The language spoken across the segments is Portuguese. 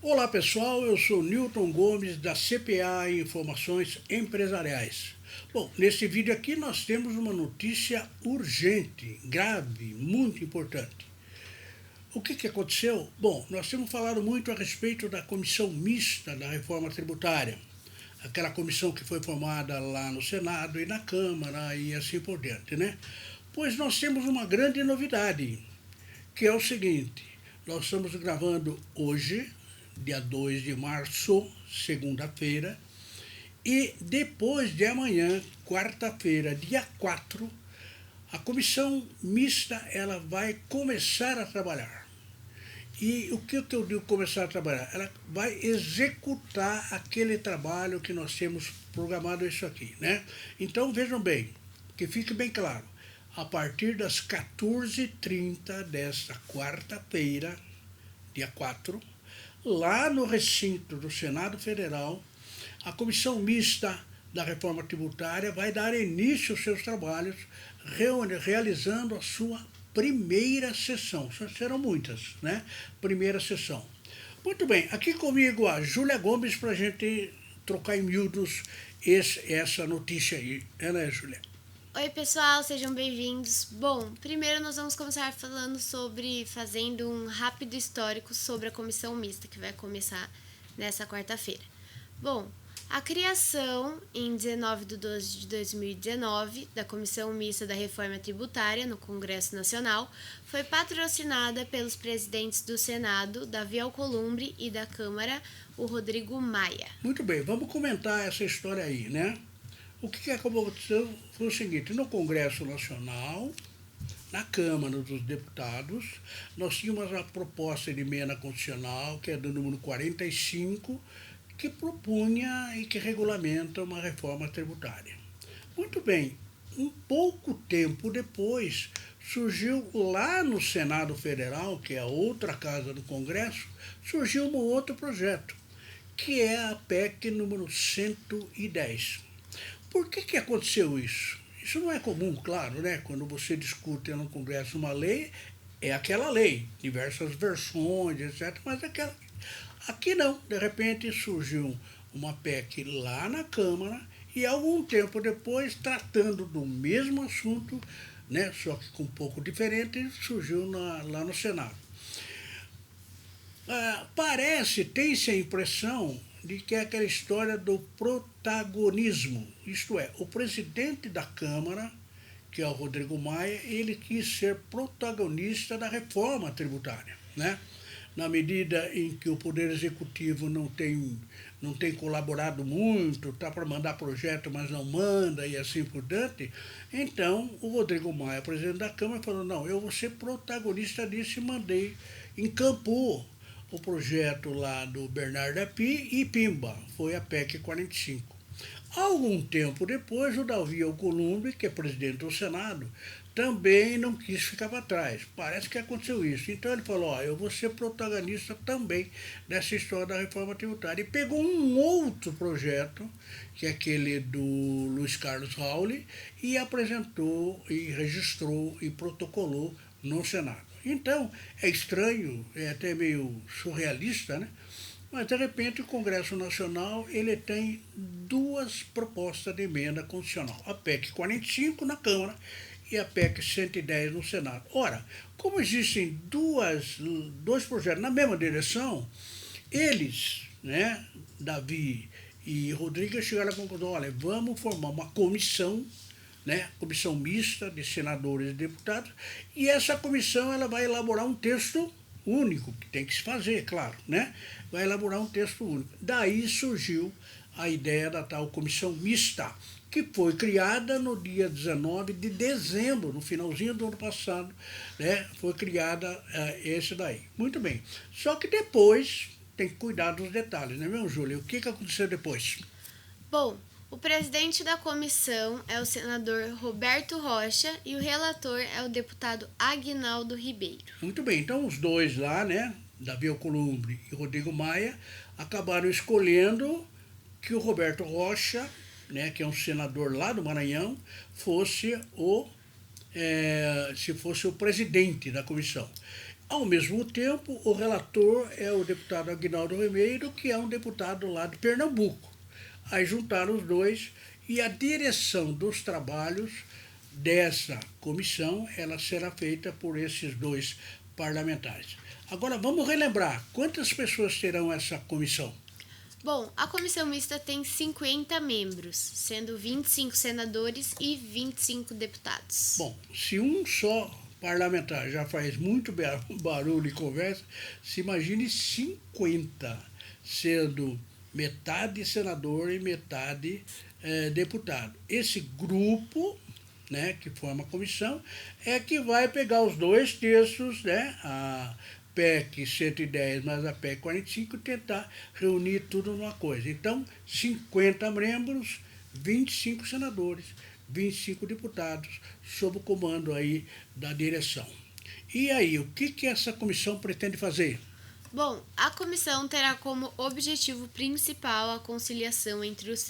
Olá pessoal, eu sou Newton Gomes da CPA Informações Empresariais. Bom, nesse vídeo aqui nós temos uma notícia urgente, grave, muito importante. O que aconteceu? Bom, nós temos falado muito a respeito da comissão mista da reforma tributária, aquela comissão que foi formada lá no Senado e na Câmara e assim por diante, né? Pois nós temos uma grande novidade, que é o seguinte: nós estamos gravando hoje, dia 2 de março, segunda-feira, e depois de amanhã, quarta-feira, dia 4, a comissão mista ela vai começar a trabalhar. E o que eu digo começar a trabalhar? Ela vai executar aquele trabalho que nós temos programado isso aqui, né? Então vejam bem, que fique bem claro, a partir das 14h30 desta quarta-feira, dia 4, lá no recinto do Senado Federal, a comissão mista da reforma tributária vai dar início aos seus trabalhos, realizando a sua primeira sessão. Serão muitas, né? Primeira sessão. Muito bem, aqui comigo a Júlia Gomes para a gente trocar em miúdos essa notícia aí. Ela é, Júlia. Oi pessoal, sejam bem-vindos. Bom, primeiro nós vamos começar fazendo um rápido histórico sobre a comissão mista que vai começar nessa quarta-feira. Bom, a criação em 19 de 12 de 2019 da Comissão Mista da Reforma Tributária no Congresso Nacional foi patrocinada pelos presidentes do Senado, Davi Alcolumbre, e da Câmara, o Rodrigo Maia. Muito bem, vamos comentar essa história aí, né? O que aconteceu foi o seguinte: no Congresso Nacional, na Câmara dos Deputados, nós tínhamos a proposta de emenda constitucional, que é do número 45, que propunha e que regulamenta uma reforma tributária. Muito bem, um pouco tempo depois, surgiu lá no Senado Federal, que é a outra casa do Congresso, surgiu um outro projeto, que é a PEC número 110. Por que aconteceu isso? Isso não é comum, claro, né? Quando você discute no Congresso uma lei, é aquela lei, diversas versões, etc. Mas aquela. Aqui não, de repente surgiu uma PEC lá na Câmara e algum tempo depois, tratando do mesmo assunto, né? Só que com um pouco diferente, surgiu lá no Senado. Tem-se a impressão de que é aquela história do protagonismo, isto é, o presidente da Câmara, que é o Rodrigo Maia, ele quis ser protagonista da reforma tributária, né? Na medida em que o Poder Executivo não tem colaborado muito, está para mandar projeto, mas não manda e assim por diante, então o Rodrigo Maia, presidente da Câmara, falou: não, eu vou ser protagonista disso, e encampou o projeto lá do Bernardo Api e pimba, foi a PEC 45. Algum tempo depois, o Davi Alcolumbre, que é presidente do Senado, também não quis ficar para trás. Parece que aconteceu isso. Então ele falou: eu vou ser protagonista também dessa história da reforma tributária. E pegou um outro projeto, que é aquele do Luiz Carlos Rauli, e apresentou, e registrou, e protocolou no Senado. Então, é estranho, é até meio surrealista, né? Mas, de repente, o Congresso Nacional ele tem duas propostas de emenda constitucional. A PEC 45 na Câmara e a PEC 110 no Senado. Ora, como existem dois projetos na mesma direção, eles, né, Davi e Rodrigues, chegaram à conclusão: olha, vamos formar uma comissão, né, comissão mista de senadores e deputados, e essa comissão ela vai elaborar um texto único, que tem que se fazer, claro, né? Vai elaborar um texto único. Daí surgiu a ideia da tal comissão mista, que foi criada no dia 19 de dezembro, no finalzinho do ano passado, né? Foi criada esse daí. Muito bem. Só que depois tem que cuidar dos detalhes, né, meu Júlio? O que aconteceu depois? Bom, o presidente da comissão é o senador Roberto Rocha e o relator é o deputado Aguinaldo Ribeiro. Muito bem, então os dois lá, né, Davi Alcolumbre e Rodrigo Maia, acabaram escolhendo que o Roberto Rocha, né, que é um senador lá do Maranhão, fosse o presidente da comissão. Ao mesmo tempo, o relator é o deputado Aguinaldo Ribeiro, que é um deputado lá de Pernambuco. Aí juntaram os dois e a direção dos trabalhos dessa comissão ela será feita por esses dois parlamentares. Agora vamos relembrar, quantas pessoas terão essa comissão? Bom, a comissão mista tem 50 membros, sendo 25 senadores e 25 deputados. Bom, se um só parlamentar já faz muito barulho e conversa, se imagine 50, sendo metade senador e metade deputado. Esse grupo, né, que forma a comissão, é que vai pegar os dois textos, né, a PEC 110 mais a PEC 45 e tentar reunir tudo numa coisa. Então, 50 membros, 25 senadores, 25 deputados, sob o comando aí da direção. E aí, o que essa comissão pretende fazer? Bom, a comissão terá como objetivo principal a conciliação entre os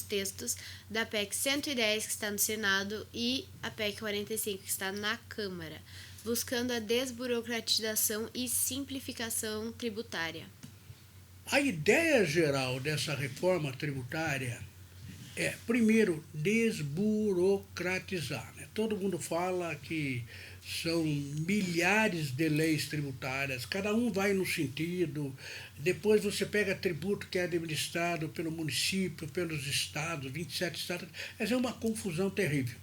textos da PEC 110, que está no Senado, e a PEC 45, que está na Câmara, buscando a desburocratização e simplificação tributária. A ideia geral dessa reforma tributária é, primeiro, desburocratizar. Né? Todo mundo fala que são milhares de leis tributárias, cada um vai no sentido. Depois você pega tributo que é administrado pelo município, pelos estados, 27 estados. Essa é uma confusão terrível.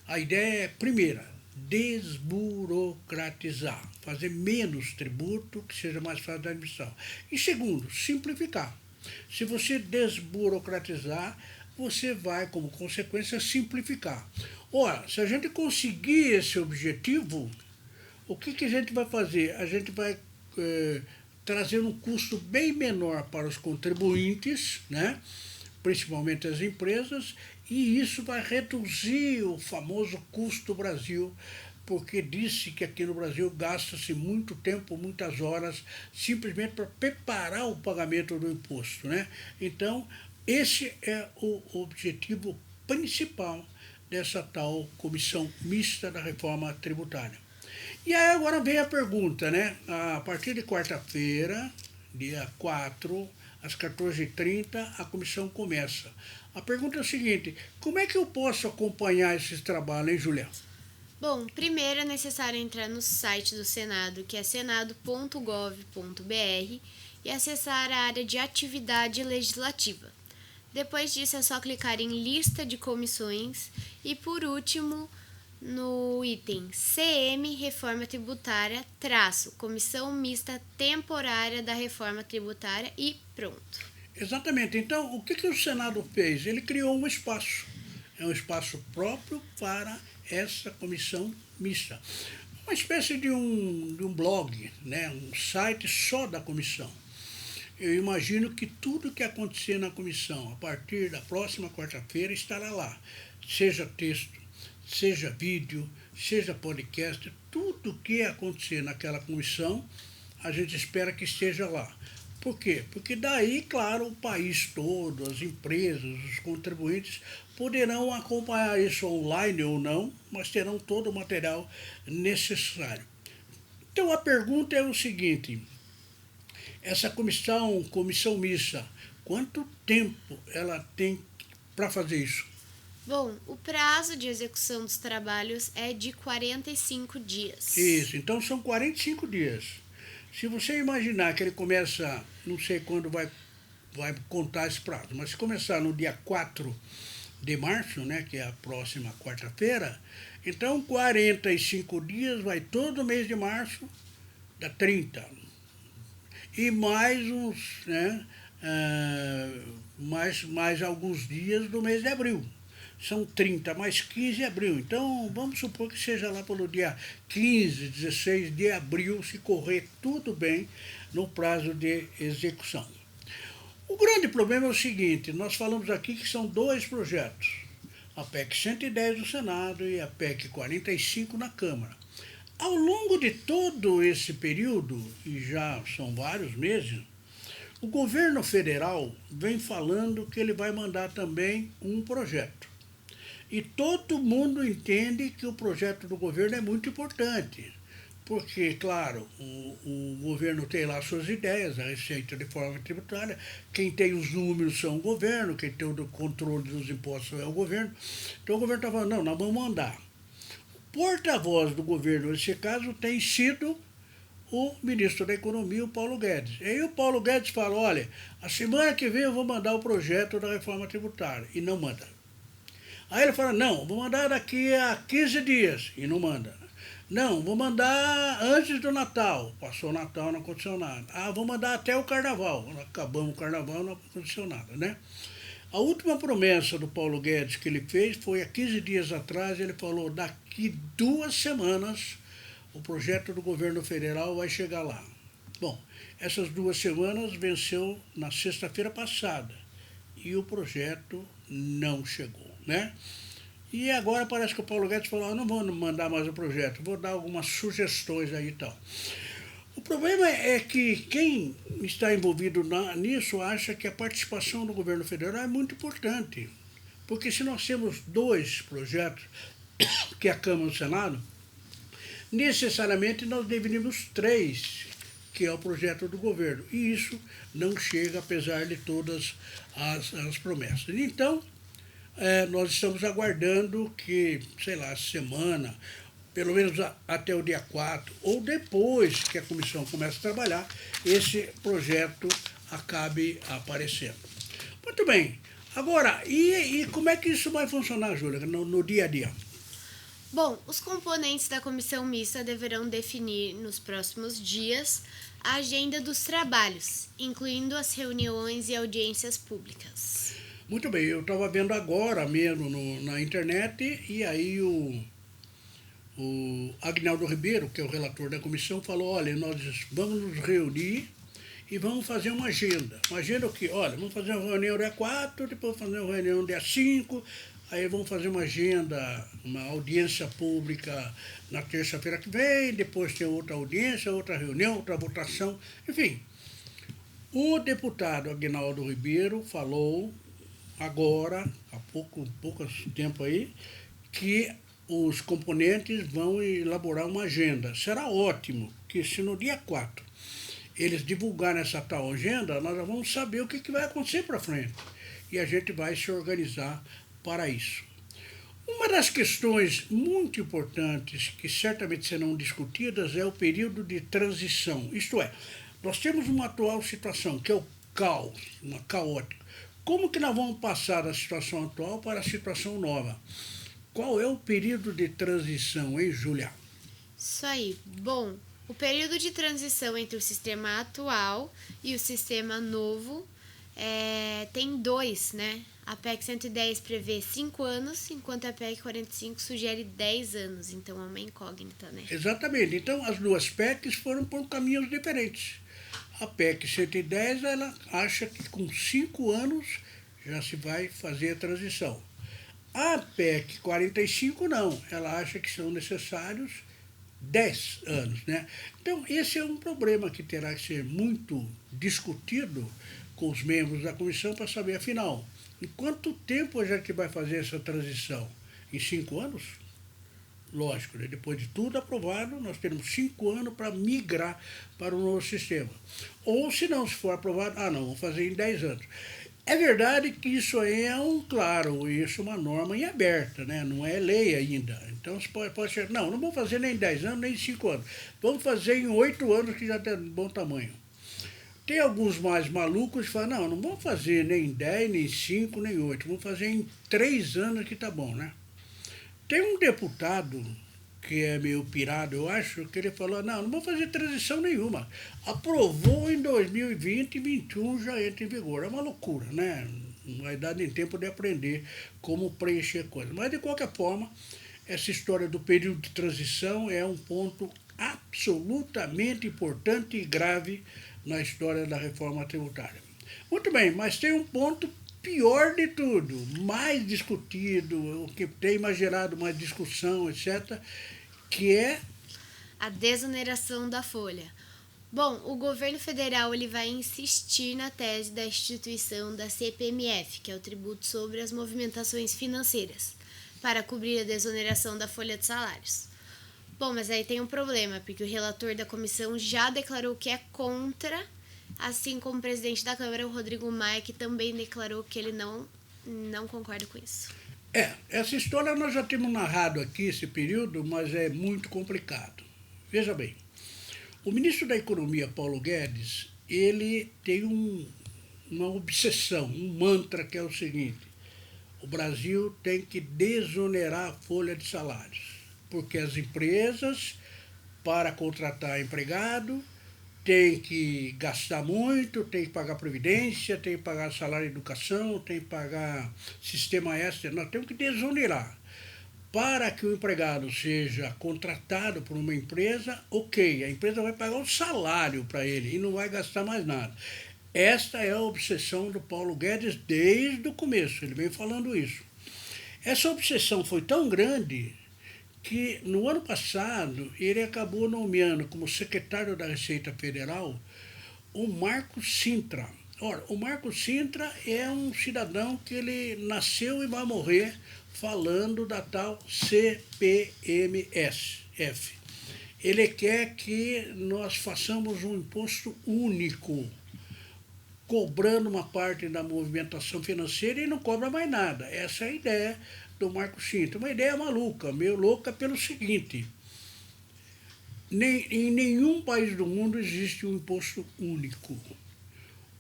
A ideia é, primeira, desburocratizar, fazer menos tributo, que seja mais fácil da administração. E segundo, simplificar. Se você desburocratizar, você vai, como consequência, simplificar. Ora, se a gente conseguir esse objetivo, o que a gente vai fazer? A gente vai trazer um custo bem menor para os contribuintes, né? Principalmente as empresas, e isso vai reduzir o famoso custo Brasil, porque disse que aqui no Brasil gasta-se muito tempo, muitas horas, simplesmente para preparar o pagamento do imposto, né? Então, esse é o objetivo principal dessa tal comissão mista da reforma tributária. E aí agora vem a pergunta, né? A partir de quarta-feira, dia 4, às 14h30, a comissão começa. A pergunta é a seguinte: como é que eu posso acompanhar esses trabalhos, hein, Juliana? Bom, primeiro é necessário entrar no site do Senado, que é senado.gov.br, e acessar a área de atividade legislativa. Depois disso é só clicar em lista de comissões e, por último, no item CM Reforma Tributária, Comissão Mista Temporária da Reforma Tributária e pronto. Exatamente. Então, o que o Senado fez? Ele criou um espaço. É um espaço próprio para essa comissão mista. Uma espécie de um blog, né? Um site só da comissão. Eu imagino que tudo que acontecer na comissão, a partir da próxima quarta-feira, estará lá. Seja texto, seja vídeo, seja podcast, tudo que acontecer naquela comissão, a gente espera que esteja lá. Por quê? Porque daí, claro, o país todo, as empresas, os contribuintes poderão acompanhar isso online ou não, mas terão todo o material necessário. Então a pergunta é o seguinte: essa comissão mista, quanto tempo ela tem para fazer isso? Bom, o prazo de execução dos trabalhos é de 45 dias. Isso, então são 45 dias. Se você imaginar que ele começa, não sei quando vai contar esse prazo, mas se começar no dia 4 de março, né, que é a próxima quarta-feira, então 45 dias vai todo mês de março, dá 30. E mais uns, né, mais alguns dias do mês de abril. São 30 mais 15 de abril. Então, vamos supor que seja lá pelo dia 15, 16 de abril, se correr tudo bem no prazo de execução. O grande problema é o seguinte: nós falamos aqui que são dois projetos, a PEC 110 do Senado e a PEC 45 na Câmara. Ao longo de todo esse período, e já são vários meses, o governo federal vem falando que ele vai mandar também um projeto. E todo mundo entende que o projeto do governo é muito importante, porque, claro, o governo tem lá suas ideias, a receita de forma tributária, quem tem os números são o governo, quem tem o controle dos impostos é o governo. Então o governo está falando, não, nós vamos mandar. O porta-voz do governo, nesse caso, tem sido o ministro da Economia, o Paulo Guedes. E aí o Paulo Guedes fala, olha, a semana que vem eu vou mandar o projeto da reforma tributária, e não manda. Aí ele fala, não, vou mandar daqui a 15 dias, e não manda. Não, vou mandar antes do Natal. Passou o Natal, não aconteceu nada. Ah, vou mandar até o Carnaval. Acabamos o Carnaval, não aconteceu nada, né? A última promessa do Paulo Guedes que ele fez foi há 15 dias atrás, ele falou, daqui 2 semanas o projeto do governo federal vai chegar lá. Bom, essas 2 semanas venceu na sexta-feira passada e o projeto não chegou, né? E agora parece que o Paulo Guedes falou, não vou mandar mais o projeto, vou dar algumas sugestões aí e tal. O problema é que quem está envolvido nisso acha que a participação do governo federal é muito importante. Porque se nós temos 2 projetos, que é a Câmara e o Senado, necessariamente nós deveríamos 3, que é o projeto do governo. E isso não chega, apesar de todas as promessas. Então, nós estamos aguardando que, sei lá, semana, pelo menos até o dia 4, ou depois que a comissão comece a trabalhar, esse projeto acabe aparecendo. Muito bem. Agora, e como é que isso vai funcionar, Júlia, no dia a dia? Bom, os componentes da comissão mista deverão definir nos próximos dias a agenda dos trabalhos, incluindo as reuniões e audiências públicas. Muito bem, eu estava vendo agora mesmo na internet, e aí o Agnaldo Ribeiro, que é o relator da comissão, falou, olha, nós vamos nos reunir e vamos fazer uma agenda. Uma agenda o quê? Olha, vamos fazer uma reunião dia 4, depois fazer uma reunião dia 5, aí vamos fazer uma agenda, uma audiência pública na terça-feira que vem, depois tem outra audiência, outra reunião, outra votação, enfim. O deputado Agnaldo Ribeiro falou agora, há pouco tempo aí, que os componentes vão elaborar uma agenda. Será ótimo que se no dia 4 eles divulgarem essa tal agenda, nós já vamos saber o que vai acontecer para frente. E a gente vai se organizar para isso. Uma das questões muito importantes que certamente serão discutidas é o período de transição. Isto é, nós temos uma atual situação que é o caos, uma caótica. Como que nós vamos passar da situação atual para a situação nova? Qual é o período de transição, hein, Júlia? Isso aí. Bom, o período de transição entre o sistema atual e o sistema novo tem 2, né? A PEC 110 prevê 5 anos, enquanto a PEC 45 sugere 10 anos. Então é uma incógnita, né? Exatamente. Então as 2 PECs foram por caminhos diferentes. A PEC 110, ela acha que com 5 anos já se vai fazer a transição. A PEC 45 não, ela acha que são necessários 10 anos, né? Então esse é um problema que terá que ser muito discutido com os membros da comissão para saber, afinal, em quanto tempo a gente vai fazer essa transição? Em 5 anos? Lógico, né? Depois de tudo aprovado, nós temos 5 anos para migrar para o novo sistema. Ou se não, se for aprovado, não, vamos fazer em 10 anos. É verdade que isso aí é isso é uma norma em aberta, né? Não é lei ainda. Então você pode ser, não vamos fazer nem em 10 anos, nem em 5 anos. Vamos fazer em 8 anos, que já tem bom tamanho. Tem alguns mais malucos que falam, não vamos fazer nem em 10, nem em 5, nem 8. Vamos fazer em 3 anos que tá bom, né? Tem um deputado que é meio pirado, eu acho, que ele falou, não vou fazer transição nenhuma. Aprovou em 2020 e 2021 já entra em vigor. É uma loucura, né? Não vai dar nem tempo de aprender como preencher coisas. Mas, de qualquer forma, essa história do período de transição é um ponto absolutamente importante e grave na história da reforma tributária. Muito bem, mas tem um ponto pior de tudo, mais discutido, o que tem mais gerado mais discussão, etc., que é a desoneração da folha. Bom, o governo federal ele vai insistir na tese da instituição da CPMF, que é o tributo sobre as movimentações financeiras, para cobrir a desoneração da folha de salários. Bom, mas aí tem um problema, porque o relator da comissão já declarou que é contra, assim como o presidente da Câmara, o Rodrigo Maia, que também declarou que ele não concorda com isso. Essa história nós já temos narrado aqui esse período, mas é muito complicado. Veja bem, o ministro da Economia, Paulo Guedes, ele tem uma obsessão, um mantra que é o seguinte: o Brasil tem que desonerar a folha de salários, porque as empresas, para contratar empregado, tem que gastar muito, tem que pagar previdência, tem que pagar salário de educação, tem que pagar sistema extra. Nós temos que desonerar. Para que o empregado seja contratado por uma empresa, ok, a empresa vai pagar um salário para ele e não vai gastar mais nada. Esta é a obsessão do Paulo Guedes desde o começo, ele vem falando isso. Essa obsessão foi tão grande que no ano passado ele acabou nomeando como secretário da Receita Federal o Marcos Cintra. Ora, o Marcos Cintra é um cidadão que ele nasceu e vai morrer falando da tal CPMS-F. Ele quer que nós façamos um imposto único, cobrando uma parte da movimentação financeira e não cobra mais nada. Essa é a ideia do Marcos Cintra. Uma ideia maluca, meio louca pelo seguinte: em nenhum país do mundo existe um imposto único.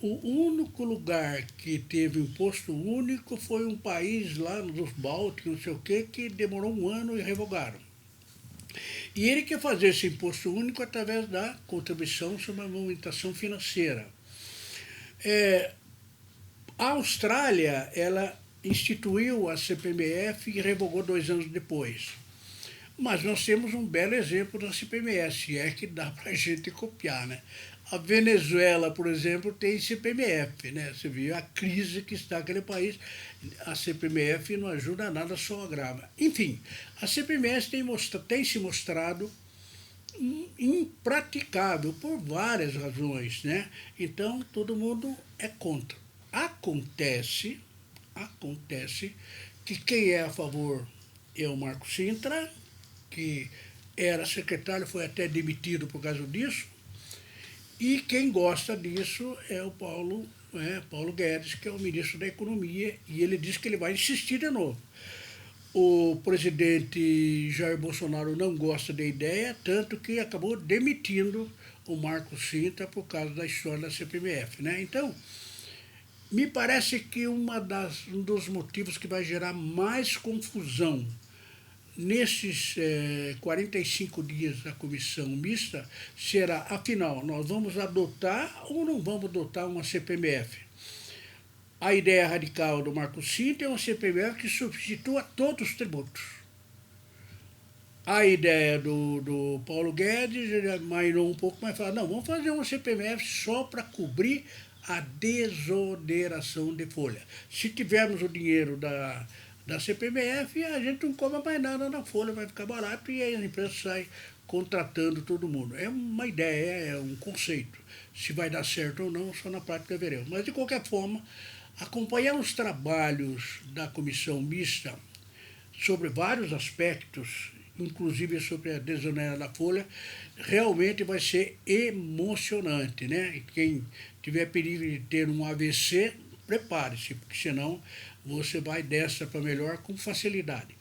O único lugar que teve imposto único foi um país lá nos Bálticos, não sei o quê, que demorou um ano e revogaram. E ele quer fazer esse imposto único através da contribuição sobre a movimentação financeira. A Austrália, ela instituiu a CPMF e revogou 2 anos depois. Mas nós temos um belo exemplo da CPMF, é que dá para a gente copiar, né? A Venezuela, por exemplo, tem CPMF, né? Você viu a crise que está aquele país. A CPMF não ajuda nada, só agrava. Enfim, a CPMF tem se mostrado impraticável por várias razões, né? Então, todo mundo é contra. Acontece que quem é a favor é o Marco Cintra, que era secretário, foi até demitido por causa disso. E quem gosta disso é o Paulo Guedes, que é o ministro da Economia, e ele diz que ele vai insistir de novo. O presidente Jair Bolsonaro não gosta da ideia, tanto que acabou demitindo o Marco Cintra por causa da história da CPMF, né? Então, me parece que um dos motivos que vai gerar mais confusão nesses 45 dias da comissão mista será, afinal, nós vamos adotar ou não vamos adotar uma CPMF? A ideia radical do Marco Cintra é uma CPMF que substitua todos os tributos. A ideia do Paulo Guedes, ele mainou um pouco, mas fala, não, vamos fazer uma CPMF só para cobrir a desoneração de folha. Se tivermos o dinheiro da CPMF, a gente não cobra mais nada na folha, vai ficar barato e aí a empresa sai contratando todo mundo. É uma ideia, é um conceito. Se vai dar certo ou não, só na prática veremos. Mas, de qualquer forma, acompanhar os trabalhos da comissão mista sobre vários aspectos, inclusive sobre a desoneração da folha, realmente vai ser emocionante, né? E quem tiver perigo de ter um AVC, prepare-se, porque senão você vai dessa para melhor com facilidade.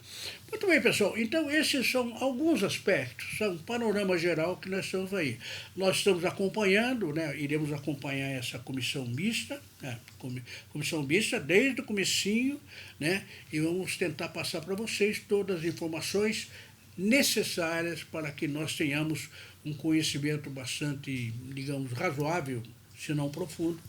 Muito bem, pessoal. Então, esses são alguns aspectos, são um panorama geral que nós estamos aí. Nós estamos acompanhando, né, iremos acompanhar essa comissão mista, né, comissão mista desde o comecinho, né, e vamos tentar passar para vocês todas as informações necessárias para que nós tenhamos um conhecimento bastante, digamos, razoável, se não profundo,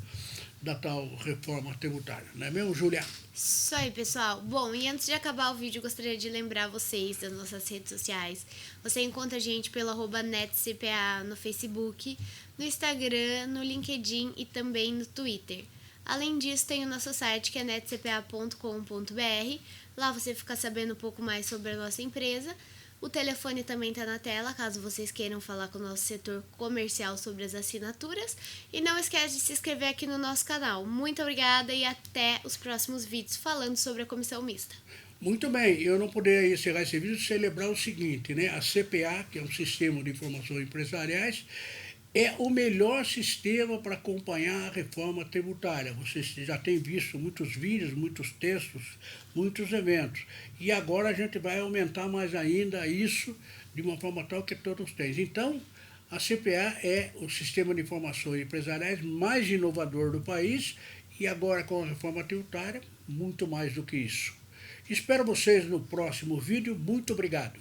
da tal reforma tributária. Não é mesmo, Júlia? Isso aí, pessoal. Bom, e antes de acabar o vídeo, gostaria de lembrar vocês das nossas redes sociais. Você encontra a gente pelo @netcpa no Facebook, no Instagram, no LinkedIn e também no Twitter. Além disso, tem o nosso site, que é netcpa.com.br. Lá você fica sabendo um pouco mais sobre a nossa empresa. O telefone também está na tela, caso vocês queiram falar com o nosso setor comercial sobre as assinaturas. E não esquece de se inscrever aqui no nosso canal. Muito obrigada e até os próximos vídeos falando sobre a comissão mista. Muito bem, eu não poderia encerrar esse vídeo sem lembrar o seguinte, né? A CPA, que é um Sistema de Informações Empresariais, é o melhor sistema para acompanhar a reforma tributária. Você já tem visto muitos vídeos, muitos textos, muitos eventos. E agora a gente vai aumentar mais ainda isso de uma forma tal que todos têm. Então, a CPA é o Sistema de Informações Empresariais mais inovador do país e agora com a reforma tributária, muito mais do que isso. Espero vocês no próximo vídeo. Muito obrigado.